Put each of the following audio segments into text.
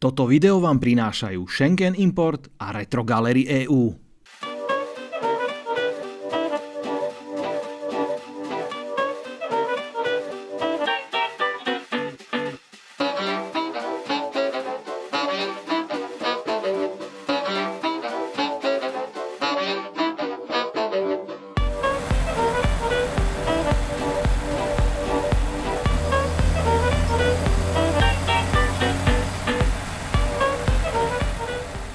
Toto video vám prinášajú Schenken Import a Retro Gallery EU.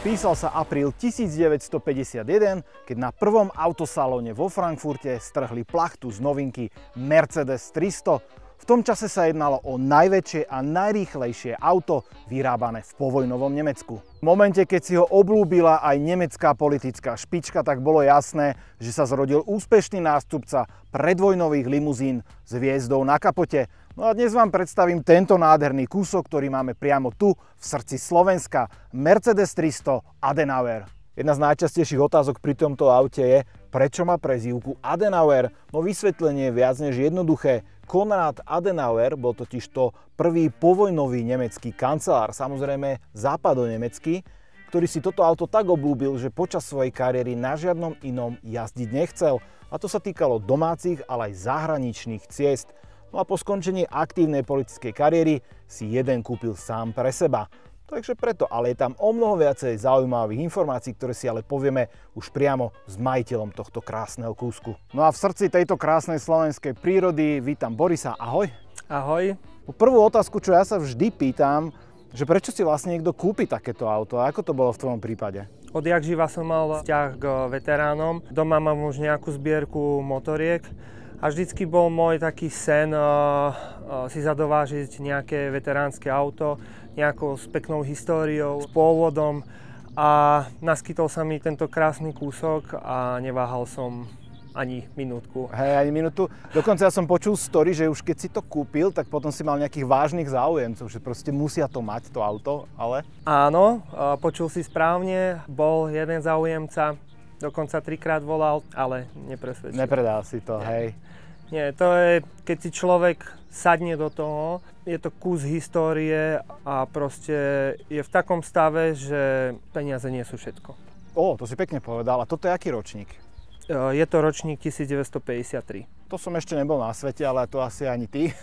Písal sa apríl 1951, keď na prvom autosalóne vo Frankfurte strhli plachtu z novinky Mercedes 300. V tom čase sa jednalo o najväčšie a najrýchlejšie auto vyrábané v povojnovom Nemecku. V momente, keď si ho obľúbila aj nemecká politická špička, tak bolo jasné, že sa zrodil úspešný nástupca predvojnových limuzín s hviezdou na kapote. No a dnes vám predstavím tento nádherný kúsok, ktorý máme priamo tu, v srdci Slovenska. Mercedes 300 Adenauer. Jedna z najčastejších otázok pri tomto aute je, prečo má prezývku Adenauer? No vysvetlenie je viac než jednoduché. Konrad Adenauer bol totižto prvý povojnový nemecký kancelár, samozrejme západonemecký, ktorý si toto auto tak obľúbil, že počas svojej kariéry na žiadnom inom jazdiť nechcel. A to sa týkalo domácich, ale aj zahraničných ciest. No a po skončení aktívnej politickej kariéry si jeden kúpil sám pre seba. Takže preto, ale je tam o mnoho viacej zaujímavých informácií, ktoré si ale povieme už priamo s majiteľom tohto krásneho kúsku. No a v srdci tejto krásnej slovenskej prírody vítam Borisa. Ahoj. Ahoj. Prvú otázku, čo ja sa vždy pýtam, že prečo si vlastne niekto kúpi takéto auto a ako to bolo v tvojom prípade? Odjak živa som mal vzťah k veteránom. Doma mám už nejakú zbierku motoriek. A vždycky bol môj taký sen si zadovážiť nejaké veteránske auto, nejakou s peknou históriou, s pôvodom a naskytol sa mi tento krásny kúsok a neváhal som ani minútku. Hej, ani minútu. Dokonca ja som počul story, že už keď si to kúpil, tak potom si mal nejakých vážnych záujemcov, že proste musia to mať, to auto, ale... Áno, počul si správne, bol jeden záujemca, dokonca 3-krát volal, ale nepresvedčil. Nepredal si to, hej. Nie, to je, keď si človek sadne do toho, je to kus histórie a proste je v takom stave, že peniaze nie sú všetko. To si pekne povedal. A toto je aký ročník? Je to ročník 1953. To som ešte nebol na svete, ale to asi ani ty.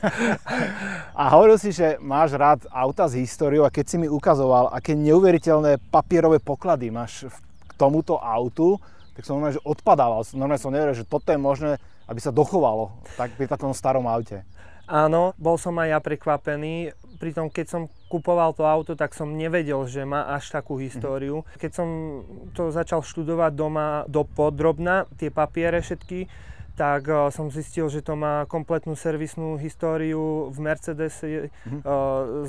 A hovoril si, že máš rád auta s históriou a keď si mi ukazoval, aké neuveriteľné papierové poklady máš k tomuto autu, tak som normálne, že odpadával. Normálne som neveril, že toto je možné, aby sa dochovalo tak pri takom starom aute. Áno, bol som aj ja prekvapený. Pritom, keď som kupoval to auto, tak som nevedel, že má až takú históriu. Keď som to začal študovať doma dopodrobna, tie papiere všetky, tak som zistil, že to má kompletnú servisnú históriu v Mercedese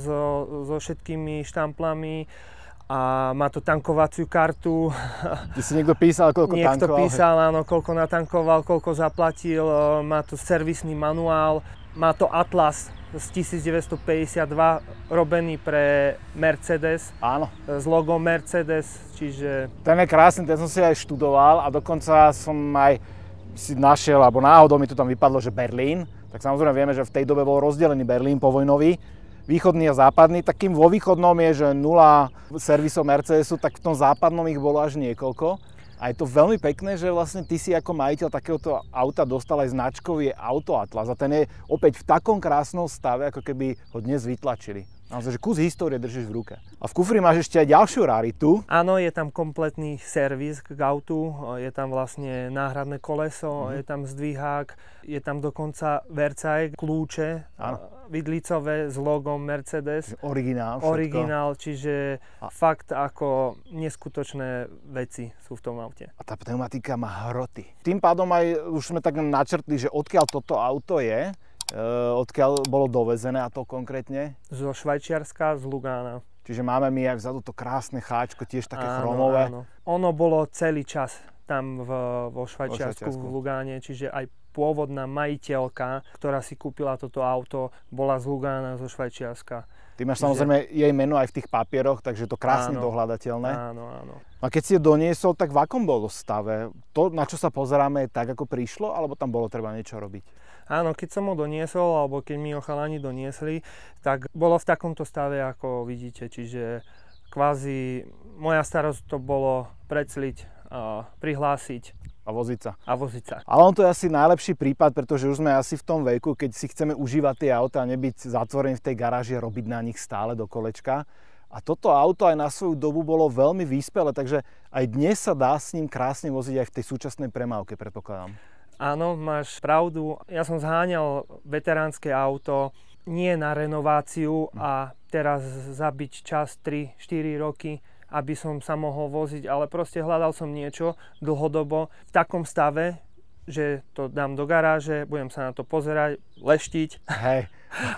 so všetkými štamplami. A má to tankovaciu kartu. Ty si niekto písal, koľko tankoval? Niekto písal, áno, koľko natankoval, koľko zaplatil. Má to servisný manuál. Má to Atlas z 1952 robený pre Mercedes. Áno. S logom Mercedes, čiže... Ten je krásny, ten som si aj študoval a dokonca som aj si našiel, alebo náhodou mi to tam vypadlo, že Berlín. Tak samozrejme vieme, že v tej dobe bol rozdelený Berlín povojnový. Východný a západný, tak kým vo východnom je, že 0 servisov Mercedesu, tak v tom západnom ich bolo až niekoľko. A je to veľmi pekné, že vlastne ty si ako majiteľ takéhoto auta dostal aj značkový Auto Atlas a ten je opäť v takom krásnom stave, ako keby ho dnes vytlačili. Naozaj, že kus histórie držíš v ruke. A v kufri máš ešte aj ďalšiu raritu. Áno, je tam kompletný servis k autu, je tam vlastne náhradné koleso, je tam zdvihák, je tam dokonca Versailles, kľúče, vidlicové s logom Mercedes. Originál všetko. Originál, čiže fakt ako neskutočné veci sú v tom aute. A tá pneumatika má hroty. Tým pádom aj už sme tak načrtli, že odkiaľ toto auto je, odkiaľ bolo dovezené a to konkrétne? Zo Švajčiarska, z Lugána. Čiže máme my aj vzadu to krásne cháčko, tiež také chromové. Áno. Ono bolo celý čas tam vo Švajčiarsku, v Lugáne, čiže aj pôvodná majiteľka, ktorá si kúpila toto auto, bola z Lugána, zo Švajčiarska. Ty máš samozrejme jej meno aj v tých papieroch, takže je to krásne dohľadateľné. Áno, áno. A keď si ho doniesol, tak v akom bolo stave? To, na čo sa pozeráme, je tak, ako prišlo, alebo tam bolo treba niečo robiť? Áno, keď som ho doniesol, alebo keď mi ho chalani doniesli, tak bolo v takomto stave, ako vidíte, čiže kvázi moja starosť to bolo precliť, prihlásiť A voziť sa. Ale on to je asi najlepší prípad, pretože už sme asi v tom veku, keď si chceme užívať tie auta a nebyť zatvorený v tej garáži a robiť na nich stále do kolečka. A toto auto aj na svoju dobu bolo veľmi vyspelé, takže aj dnes sa dá s ním krásne voziť aj v tej súčasnej premávke, predpokladám. Áno, máš pravdu. Ja som zháňal veteránske auto nie na renováciu a teraz zabiť čas 3-4 roky, aby som sa mohol voziť, ale proste hľadal som niečo dlhodobo v takom stave, že to dám do garáže, budem sa na to pozerať, leštiť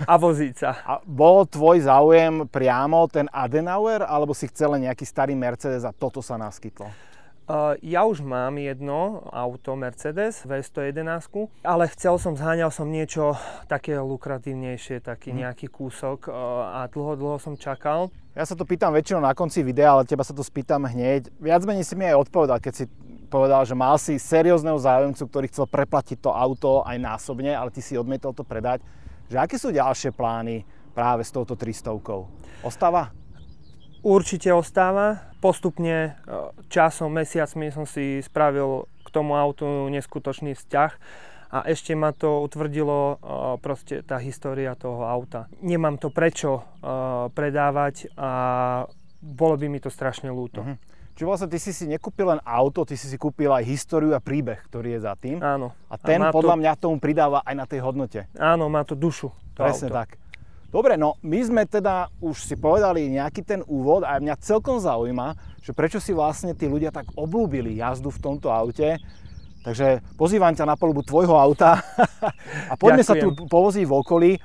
a voziť sa. A bol tvoj záujem priamo ten Adenauer, alebo si chcel len nejaký starý Mercedes a toto sa naskytlo? Ja už mám jedno auto Mercedes V111, ale zháňal som niečo také lukratívnejšie, taký nejaký kúsok a dlho som čakal. Ja sa to pýtam väčšinou na konci videa, ale teba sa to spýtam hneď. Viac menej si mi aj odpovedal, keď si povedal, že mal si seriózneho záujemcu, ktorý chcel preplatiť to auto aj násobne, ale ty si odmietol to predať. Že aké sú ďalšie plány práve s touto 300-kou? Ostáva? Určite ostáva. Postupne časom, mesiacmi som si spravil k tomu autu neskutočný vzťah a ešte ma to utvrdilo proste tá história toho auta. Nemám to prečo predávať a bolo by mi to strašne ľúto. Čiže vlastne ty si nekúpil len auto, ty si kúpil aj históriu a príbeh, ktorý je za tým. Áno. A ten podľa mňa tomu pridáva aj na tej hodnote. Áno, má to dušu. Presne tak. Dobre, no my sme teda už si povedali nejaký ten úvod a mňa celkom zaujíma, že prečo si vlastne tí ľudia tak obľúbili jazdu v tomto aute. Takže pozývam ťa na palubu tvojho auta a poďme sa tu povoziť v okolí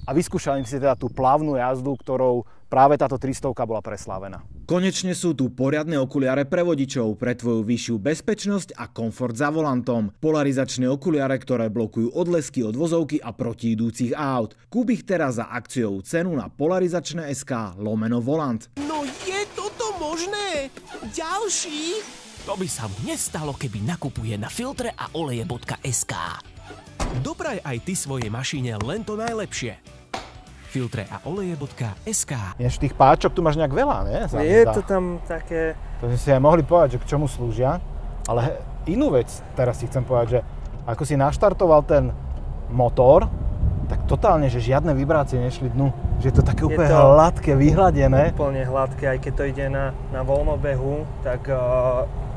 a vyskúšali si teda tú plavnú jazdu, ktorou práve táto 300 bola preslávená. Konečne sú tu poriadne okuliare pre vodičov, pre tvoju vyššiu bezpečnosť a komfort za volantom. Polarizačné okuliare, ktoré blokujú odlesky od vozovky a protiidúcich aut. Kúp ich teraz za akciovú cenu na polarizačne.sk/volant. No je toto možné? Ďalší? To by sa mu nestalo, keby nakupuje na filtreaoleje.sk. Dopraj aj ty svojej mašine len to najlepšie. filtreaoleje.sk. Než tých páčok tu máš nejak veľa, ne? Je to tam také... To sme si aj mohli povedať, že k čomu slúžia. Ale inú vec teraz si chcem povedať, že ako si naštartoval ten motor, tak totálne, že žiadne vibrácie nešli dnu. Že je to také úplne hladké, vyhladené. Úplne hladké, aj keď to ide na voľnobehu, tak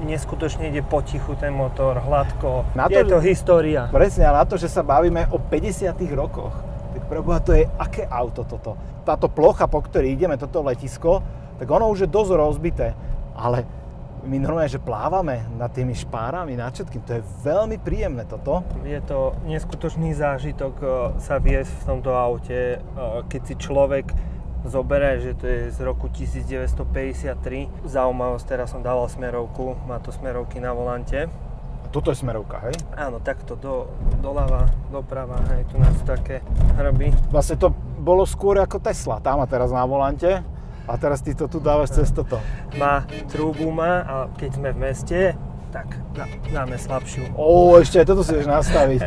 neskutočne ide potichu ten motor, hladko. Je to história. Presne, a na to, že sa bavíme o 50. rokoch. Tak preboha, to je aké auto toto? Táto plocha, po ktorej ideme, toto letisko, tak ono už je dosť rozbité. Ale my normálne, že plávame nad tými špárami, nad všetkým. To je veľmi príjemné toto. Je to neskutočný zážitok sa viesť v tomto aute, keď si človek zoberie, že to je z roku 1953. Zaujímavosť, teraz som dával smerovku, má to smerovky na volante. Toto je smerovka, hej? Áno, takto doľava, doprava, hej, tu nás také hrby. Vlastne to bolo skôr ako Tesla, tá má teraz na volante a teraz ty to tu dávaš cez toto. Má trúbu a keď sme v meste, tak dáme slabšiu. Ešte aj toto si vieš nastaviť.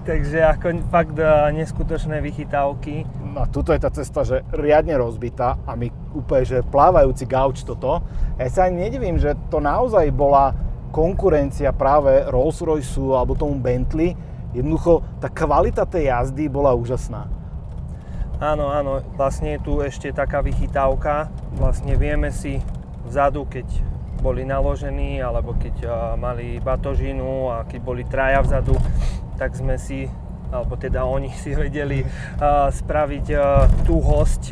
Takže ako fakt neskutočné vychytávky. No a tuto je tá cesta, že riadne rozbitá a my úplne, že plávajúci gauč toto. Ja sa ani nedivím, že to naozaj bola konkurencia práve Rolls-Royceu alebo tomu Bentley. Jednoducho, tá kvalita tej jazdy bola úžasná. Áno, vlastne je tu ešte taká vychytávka. Vlastne vieme si vzadu, keď boli naložení, alebo keď mali batožinu a keď boli traja vzadu, tak sme si, alebo teda oni si vedeli spraviť tuhosť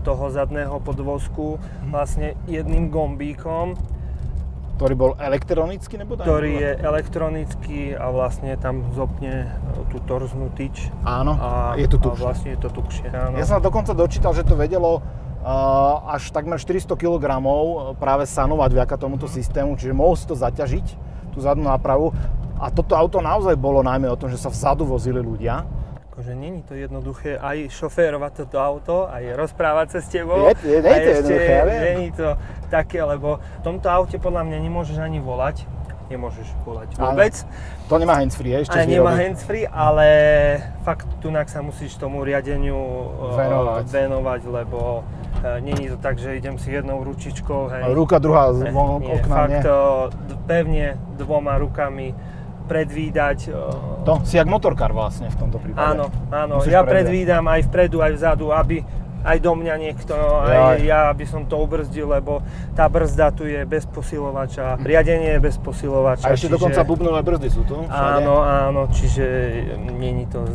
toho zadného podvozku vlastne jedným gombíkom. Ktorý bol elektronický, nebo tak? Ktorý je elektronický a vlastne tam zopne tú torznú tyč. Áno, a je to tuhšie. A vlastne je to tuhšie, áno. Ja som dokonca dočítal, že to vedelo až takmer 400 kg práve sanovať vďaka tomuto systému, čiže mohol si to zaťažiť, tú zadnú nápravu. A toto auto naozaj bolo najmä o tom, že sa vzadu vozili ľudia. Akože není to jednoduché aj šoférovať toto auto, aj rozprávať sa s tebou. Nie to jednoduché, ja viem. Není to také, lebo v tomto aute podľa mňa nemôžeš ani volať. Nemôžeš volať vôbec. To nemá handsfree, ešte si nemá handsfree, ale fakt tunak sa musíš tomu riadeniu venovať, lebo není to tak, že idem si jednou ručičkou, hej. Ruka druhá z okna, fakt pevne dvoma rukami predvídať. To si jak motorkár vlastne v tomto prípade. Áno, ja predvídam aj vpredu, aj vzadu, aby aj do mňa niekto, aj ja, aby som to ubrzdil, lebo tá brzda tu je bez posilovača, riadenie je bez posilovača. A ešte dokonca bubnové brzdy sú tu? Áno, čiže není to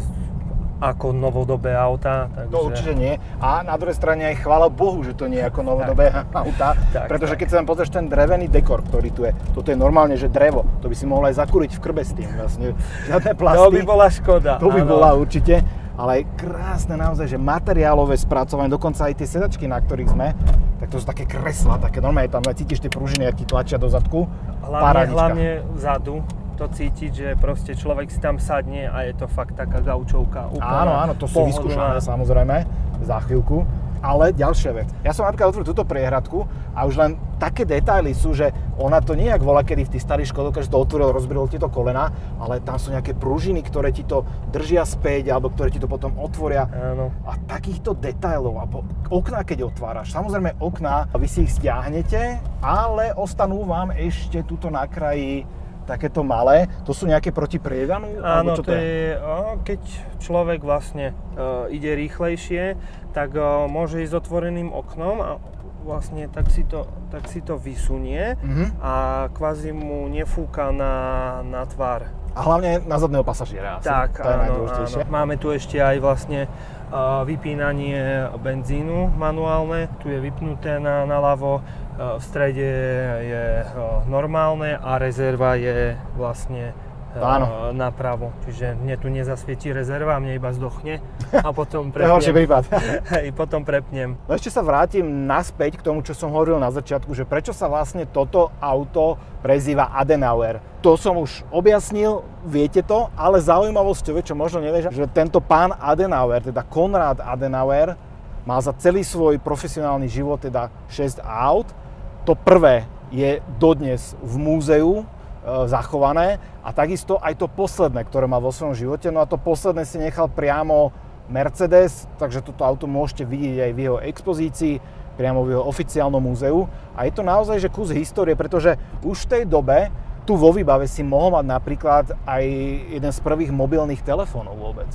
ako novodobé auta. Takže... To určite nie. A na druhej strane aj chvála Bohu, že to nie je ako novodobé auta, pretože keď sa tam pozrieš ten drevený dekor, ktorý tu je, toto je normálne, že drevo, to by si mohol aj zakúriť v krbe s tým, vlastne žiadne plasty. To by bola škoda. To by bola určite. Ale je krásne naozaj, že materiálové spracovanie, dokonca aj tie sedačky, na ktorých sme, tak to sú také kreslá, také normálne, tam cítiš tie pružiny, jak ti tlačia do zadku. Hlavne vzadu to cítiť, že proste človek si tam sadne a je to fakt taká gaučovka. Áno, to sú vyskúšané samozrejme za chvíľku. Ale ďalšia vec, ja som napríklad otvoril túto priehradku a už len také detaily sú, že ona to nie je jak voľa, kedy v tých starých Škodovkách, že to otvoril, rozbril ti to kolena, ale tam sú nejaké pružiny, ktoré ti to držia späť alebo ktoré ti to potom otvoria. Áno. A takýchto detailov, alebo okná keď otváraš, samozrejme okná, vy si ich stiahnete, ale ostanú vám ešte tuto na kraji takéto malé, to sú nejaké proti prievanu? Áno, to je, keď človek vlastne ide rýchlejšie, tak môže ísť s otvoreným oknom a vlastne tak si to vysunie a kvázi mu nefúka na tvár. A hlavne na zadného pasažiera asi. Tak, to je najdôležitejšie. Máme tu ešte aj vlastne vypínanie benzínu manuálne, tu je vypnuté naľavo, v strede je normálne a rezerva je vlastne napravo. Čiže mne tu nezasvietí rezerva, mne iba zdochne a potom prepnem. Horší prípad. Hej, potom prepnem. No ešte sa vrátim naspäť k tomu, čo som hovoril na začiatku, že prečo sa vlastne toto auto prezýva Adenauer. To som už objasnil, viete to, ale zaujímavosťou, čo možno nevieš, že tento pán Adenauer, teda Konrad Adenauer, má za celý svoj profesionálny život teda 6 aut. To prvé je dodnes v múzeu zachované a takisto aj to posledné, ktoré má vo svojom živote. No a to posledné si nechal priamo Mercedes, takže toto auto môžete vidieť aj v jeho expozícii, priamo v jeho oficiálnom múzeu. A je to naozaj že kus histórie, pretože už v tej dobe tu vo výbave si mohol mať napríklad aj jeden z prvých mobilných telefónov vôbec.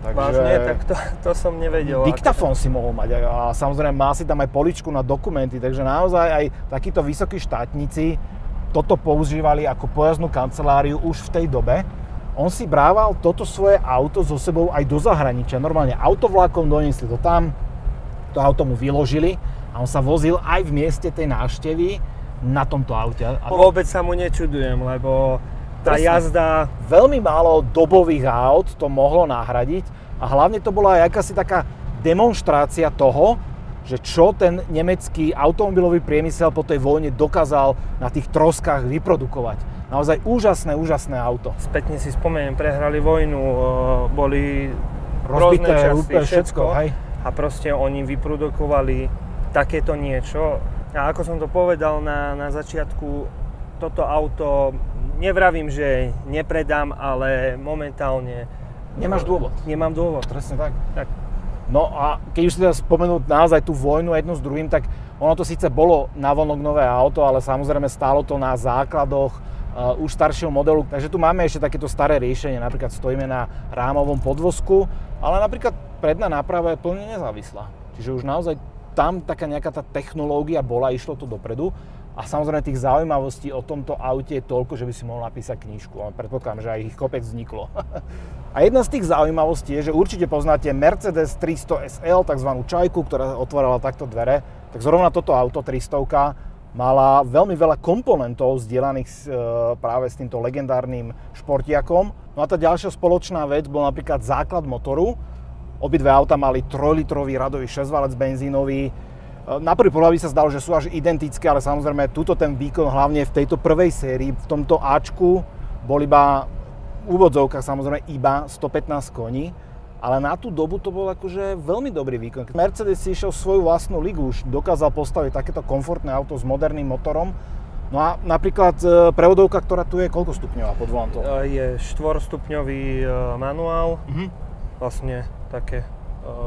Takže... Vážne? Tak to som nevedel. Diktafón si mohol mať a samozrejme má si tam aj poličku na dokumenty, takže naozaj aj takíto vysokí štátnici toto používali ako pojazdnú kanceláriu už v tej dobe. On si brával toto svoje auto so sebou aj do zahraničia. Normálne autovlákom doniesli to tam, to auto mu vyložili a on sa vozil aj v mieste tej návštevy na tomto aute. Vôbec sa mu nečudujem, lebo tá jazda... Veľmi málo dobových aut to mohlo nahradiť a hlavne to bola aj akási taká demonštrácia toho, že čo ten nemecký automobilový priemysel po tej vojne dokázal na tých troskách vyprodukovať. Naozaj úžasné auto. Spätne si spomeniem, prehrali vojnu, boli rozbité všetko hej. A proste oni vyprodukovali takéto niečo. A ako som to povedal na začiatku, toto auto nevravím, že nepredám, ale momentálne... Nemáš dôvod. Nemám dôvod. Presne tak. No a keď už si teda spomenúť naozaj tú vojnu jednu s druhým, tak ono to síce bolo navonok nové auto, ale samozrejme stálo to na základoch už staršieho modelu. Takže tu máme ešte takéto staré riešenie, napríklad stojíme na rámovom podvozku, ale napríklad predná náprava je plne nezávislá. Čiže už naozaj tam taká nejaká tá technológia bola, išlo to dopredu. A samozrejme tých zaujímavostí o tomto aute je toľko, že by si mohol napísať knižku. Ale predpokladám, že aj ich kopec vzniklo. A jedna z tých zaujímavostí je, že určite poznáte Mercedes 300 SL, takzvanú čajku, ktorá otvárala takto dvere. Tak zrovna toto auto 300 mala veľmi veľa komponentov zdieľaných práve s týmto legendárnym športiakom. No a tá ďalšia spoločná vec bol napríklad základ motoru. Obidve auta mali 3-litrový radový 6-valec benzínový. Na prvý pohľad by sa zdalo, že sú až identické, ale samozrejme túto ten výkon hlavne v tejto prvej sérii, v tomto Ačku bol iba v úvodzovkách samozrejme iba 115 koní, ale na tú dobu to bol akože veľmi dobrý výkon. Mercedes si išiel svoju vlastnú ligu, už dokázal postaviť takéto komfortné auto s moderným motorom. No a napríklad prevodovka, ktorá tu je, koľko stupňová pod volantom? Je 4-stupňový manuál, vlastne také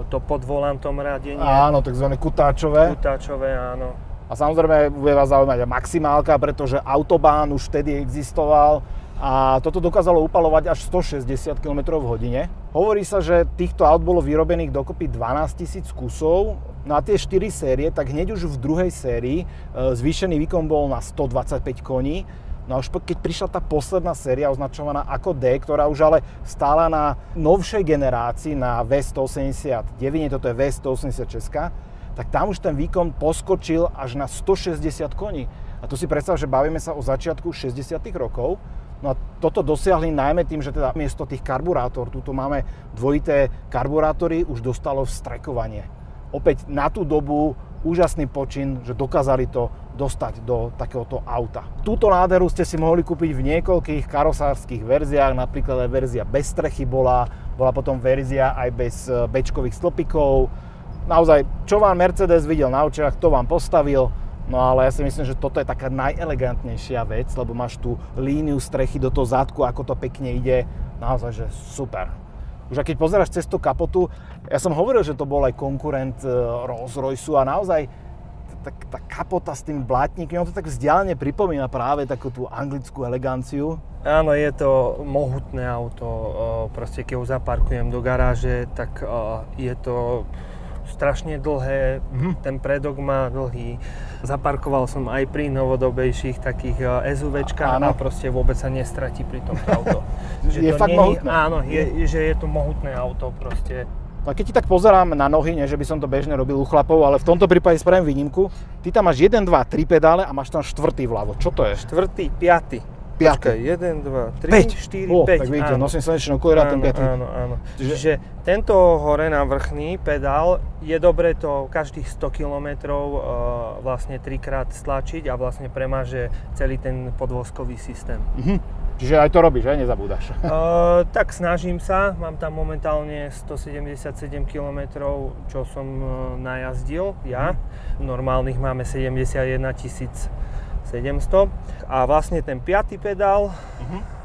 to pod volantom radenie. Áno, takzvané kutáčové. Kutáčové, áno. A samozrejme bude vás zaujímať aj maximálka, pretože Autobahn už vtedy existoval a toto dokázalo upaľovať až 160 km/h. Hovorí sa, že týchto aut bolo vyrobených dokopy 12 000 kusov. No a tie 4 série, tak hneď už v druhej sérii zvýšený výkon bol na 125 koní. No a už keď prišla tá posledná séria označovaná ako D, ktorá už ale stála na novšej generácii, na V189, toto je V186, tak tam už ten výkon poskočil až na 160 koní. A tu si predstav, že bavíme sa o začiatku 60. rokov. No a toto dosiahli najmä tým, že teda miesto tých karburátor, tuto máme dvojité karburátory, už dostalo vstrekovanie. Opäť na tú dobu úžasný počin, že dokázali to dostať do takéhoto auta. Túto nádheru ste si mohli kúpiť v niekoľkých karosárskych verziách, napríklad aj verzia bez strechy bola potom verzia aj bez bečkových stĺpikov. Naozaj, čo vám Mercedes videl na očiach, to vám postavil. No ale ja si myslím, že toto je taká najelegantnejšia vec, lebo máš tú líniu strechy do toho zadku, ako to pekne ide. Naozaj, že super. Už keď pozeráš cez tú kapotu, ja som hovoril, že to bol aj konkurent Rolls-Royceu a naozaj tá kapota s tým blátnikom, on to tak vzdialene pripomína práve takú tú anglickú eleganciu. Áno, je to mohutné auto. Proste keď ho zaparkujem do garáže, tak je to strašne dlhé, ten predok má dlhý. Zaparkoval som aj pri novodobejších takých SUVčkách a proste vôbec sa nestratí pri tomto auto. Je to fakt mohutné. Áno, že je to mohutné auto proste. A keď ti tak pozerám na nohy, nie že by som to bežne robil u chlapov, ale v tomto prípade spravím výnimku, ty tam máš 1, 2, 3 pedále a máš tam 4. vľavo. Čo to je? 4., 5. Počkaj, 1, 2, 3, 4, 5. Tak vidíte, nosím slnečný okuliare a ten 5. Áno. Čiže tento hore na vrchný pedál je dobré to každých 100 km vlastne 3-krát stlačiť a vlastne premáže celý ten podvozkový systém. Čiže aj to robíš, že? Nezabúdaš. Tak snažím sa, mám tam momentálne 177 km, čo som najazdil ja. Normálnych máme 71 700 a vlastne ten 5. pedál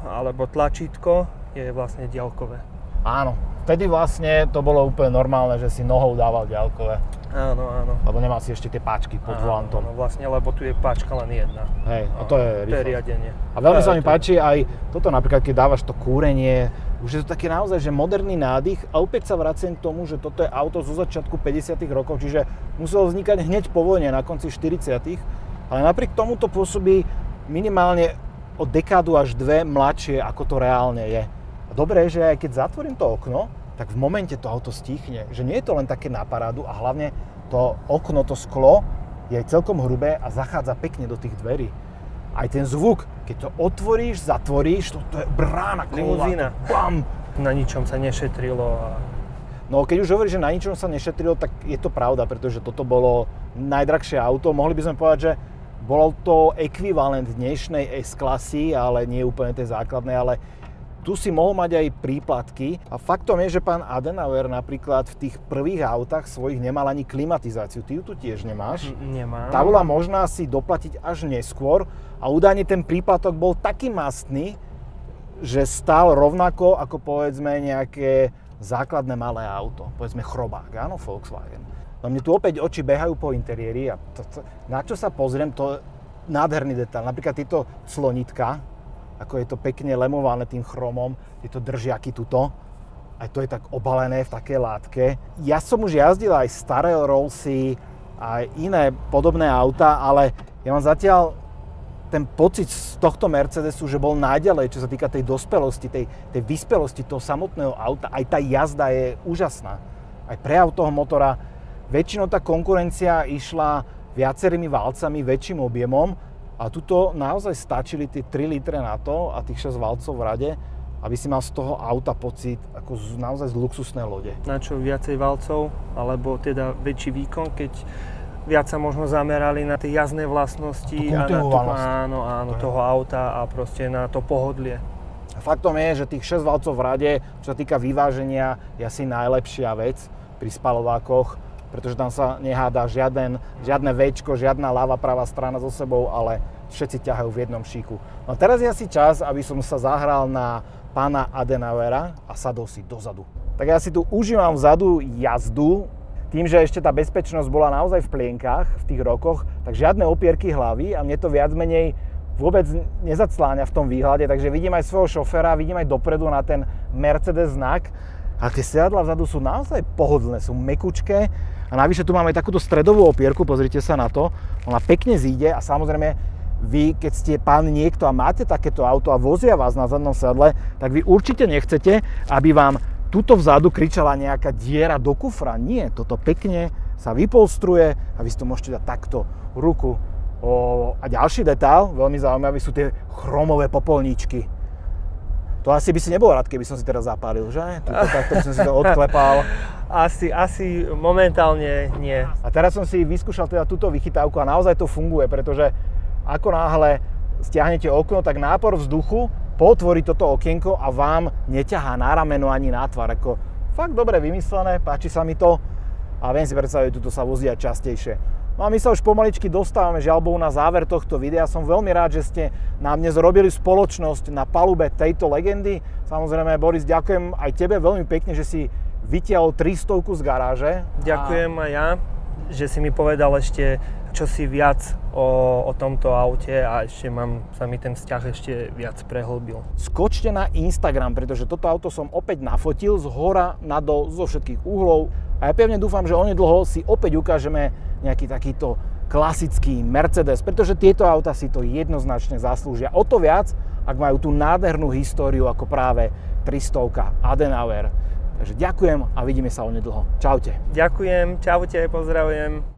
alebo tlačítko je vlastne diaľkové. Áno, vtedy vlastne to bolo úplne normálne, že si nohou dával diaľkové. Áno. Lebo nemal si ešte tie páčky pod volantom. Áno, vlastne, lebo tu je páčka len jedna. Hej, a to je rýchlosť. To je riadenie. A veľmi sa mi páči aj toto napríklad, keď dávaš to kúrenie, už je to taký naozaj, že moderný nádych a opäť sa vraciam k tomu, že toto je auto zo začiatku 50. rokov, čiže muselo vznikať hneď po vojne na konci 40. Ale napriek tomu to pôsobí minimálne o dekádu až 2 mladšie, ako to reálne je. A dobré je, že aj keď zatvorím to okno, tak v momente to auto stíchne. Že nie je to len také na parádu a hlavne to okno, to sklo je aj celkom hrubé a zachádza pekne do tých dverí. Aj ten zvuk, keď to otvoríš, zatvoríš, to je brána limuzína. Bam! Na ničom sa nešetrilo. No keď už hovoríš, že na ničom sa nešetrilo, tak je to pravda, pretože toto bolo najdrahšie auto. Mohli by sme povedať, že bol to ekvivalent dnešnej S-klasy, ale nie úplne tej základnej, ale tu si mohol mať aj príplatky. A faktom je, že pán Adenauer napríklad v tých prvých autách svojich nemal ani klimatizáciu. Ty ju tu tiež nemáš. Nemám. Tá bola možná si doplatiť až neskôr a údajne ten príplatok bol taký mastný, že stál rovnako ako povedzme nejaké základné malé auto. Povedzme chrobák, áno, Volkswagen. No mne tu opäť oči behajú po interiéri a na čo sa pozriem, to je nádherný detail. Napríklad tieto clonitka, ako je to pekne lemované tým chromom, tieto držiaky tuto, aj to je tak obalené v takej látke. Ja som už jazdil aj staré Rollsy, aj iné podobné auta, ale ja mám zatiaľ ten pocit z tohto Mercedesu, že bol najďalej, čo sa týka tej dospelosti, tej vyspelosti toho samotného auta. Aj tá jazda je úžasná. Aj prejav toho motora. Väčšinou tá konkurencia išla viacerými valcami, väčším objemom a tuto naozaj stačili tie 3 litre na to a tých 6 valcov v rade, aby si mal z toho auta pocit ako naozaj z luxusnej lode. Na čo viacej valcov, alebo teda väčší výkon, keď viac sa možno zamerali na tie jazdné vlastnosti a na toho auta a proste na to pohodlie. Faktom je, že tých 6 valcov v rade, čo sa týka vyváženia, je asi najlepšia vec pri spalovákoch, pretože tam sa nehádá žiadne Včko, žiadna ľava, pravá strana so sebou, ale všetci ťahajú v jednom šíku. No teraz je asi čas, aby som sa zahral na pána Adenauera a sadol si dozadu. Tak ja si tu užívam vzadu jazdu. Tým, že ešte tá bezpečnosť bola naozaj v plienkach v tých rokoch, tak žiadne opierky hlavy a mne to viac menej vôbec nezacláňa v tom výhľade, takže vidím aj svojho šoféra, vidím aj dopredu na ten Mercedes znak a tie sedadlá vzadu sú naozaj pohodlné, sú mekučké a navyše tu máme takúto stredovú opierku, pozrite sa na to, ona pekne zíde a samozrejme vy, keď ste pán niekto a máte takéto auto a vozia vás na zadnom sedadle, tak vy určite nechcete, aby vám tuto vzadu kričala nejaká diera do kufra. Nie, toto pekne sa vypolstruje a vy si to môžete dať takto ruku. A ďalší detail, veľmi zaujímavý, sú tie chromové popolníčky. To asi by si nebol rád, keby som si teraz zapálil, že? Tuto takto by som si to odklepal. Asi momentálne nie. A teraz som si vyskúšal teda túto vychytávku a naozaj to funguje, pretože ako náhle stiahnete okno, tak nápor vzduchu potvorí toto okienko a vám neťahá na rameno ani na tvár. Ako fakt dobre vymyslené, páči sa mi to a viem si predstaviť, tuto sa vozia častejšie. No a my sa už pomaličky dostávame žiaľ na záver tohto videa. Som veľmi rád, že ste nám dnes robili spoločnosť na palube tejto legendy. Samozrejme, Boris, ďakujem aj tebe veľmi pekne, že si vytiahol 300 z garáže. Ďakujem aj ja, že si mi povedal ešte čosi viac o tomto aute a ešte sa mi ten vzťah ešte viac prehlbil. Skočte na Instagram, pretože toto auto som opäť nafotil z hora nadol, zo všetkých uhlov a ja pevne dúfam, že onedlho si opäť ukážeme nejaký takýto klasický Mercedes, pretože tieto auta si to jednoznačne zaslúžia. O to viac, ak majú tú nádhernú históriu ako práve 300 Adenauer. Takže ďakujem a vidíme sa onedlho. Čaute. Ďakujem, čaute, pozdravujem.